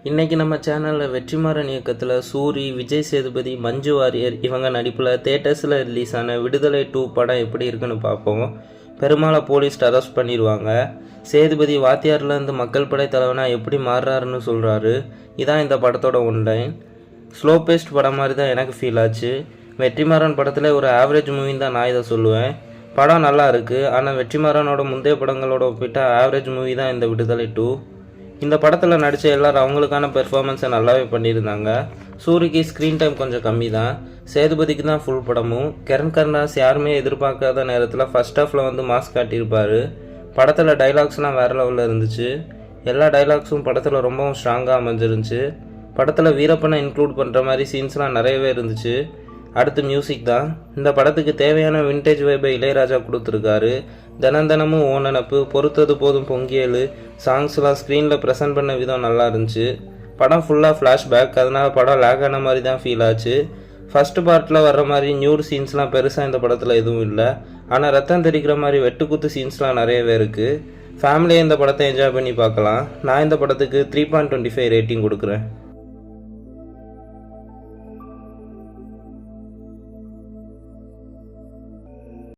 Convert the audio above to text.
இன்றைக்கி நம்ம சேனலில் வெற்றிமாறன் இயக்கத்தில் சூரி, விஜய் சேதுபதி, மஞ்சு வாரியர் இவங்க நடிப்பில் தேட்டர்ஸில் ரிலீஸ் ஆன விடுதலை 2 படம் எப்படி இருக்குன்னு பார்ப்போம். பெருமாளை போலீஸ் அரெஸ்ட் பண்ணிடுவாங்க. சேதுபதி வாத்தியார்லேருந்து மக்கள் படை தலைவனாக எப்படி மாறுறாருன்னு சொல்கிறாரு. இதான் இந்த படத்தோட ஒன்லைன். ஸ்லோ பேஸ்ட் படம் மாதிரி தான் எனக்கு ஃபீல் ஆச்சு. வெற்றிமாறன் படத்தில் ஒரு ஆவரேஜ் மூவின்னு தான் நான் இதை சொல்லுவேன். படம் நல்லா இருக்குது, ஆனால் வெற்றிமாறனோட முந்தைய படங்களோட ஒப்பிட்ட ஆவரேஜ் மூவி தான் இந்த விடுதலை 2. இந்த படத்தில் நடித்த எல்லாரும் அவங்களுக்கான பெர்ஃபார்மன்ஸை நல்லாவே பண்ணியிருந்தாங்க. சூரிக்கு ஸ்க்ரீன் டைம் கொஞ்சம் கம்மி தான். சேதுபதிக்கு தான் ஃபுல் படமும். கிரண் கர்ணாஸ் யாருமே எதிர்பார்க்காத நேரத்தில் ஃபர்ஸ்ட் ஹாஃபில் வந்து மாஸ்க் காட்டியிருப்பார். படத்தில் டைலாக்ஸ்லாம் வேறு லெவலில் இருந்துச்சு. எல்லா டைலாக்ஸும் படத்தில் ரொம்பவும் ஸ்ட்ராங்காக அமைஞ்சிருந்துச்சு. படத்தில் வீரப்பனை இன்க்ளூட் பண்ணுற மாதிரி சீன்ஸ்லாம் நிறையவே இருந்துச்சு. அடுத்து மியூசிக் தான். இந்த படத்துக்கு தேவையான விண்டேஜ் வைபை இளையராஜா கொடுத்துருக்காரு. தினமும் ஓ நினப்பு, பொறுத்தது போதும் பொங்கியல் சாங்ஸ்லாம் ஸ்க்ரீனில் ப்ரெசென்ட் பண்ண விதம் நல்லா இருந்துச்சு. படம் ஃபுல்லாக ஃப்ளாஷ்பேக், அதனால் படம் லேக் ஆன மாதிரி தான் ஃபீல் ஆச்சு. ஃபஸ்ட்டு பார்ட்டில் வர்ற மாதிரி நியூட் சீன்ஸ்லாம் பெருசாக இந்த படத்தில் எதுவும் இல்லை. ஆனால் ரத்தம் தெரிக்கிற மாதிரி வெட்டுக்குத்து சீன்ஸ்லாம் நிறையவே இருக்குது. ஃபேமிலியை இந்த படத்தை என்ஜாய் பண்ணி பார்க்கலாம். நான் இந்த படத்துக்கு 3.25 ரேட்டிங் கொடுக்குறேன்.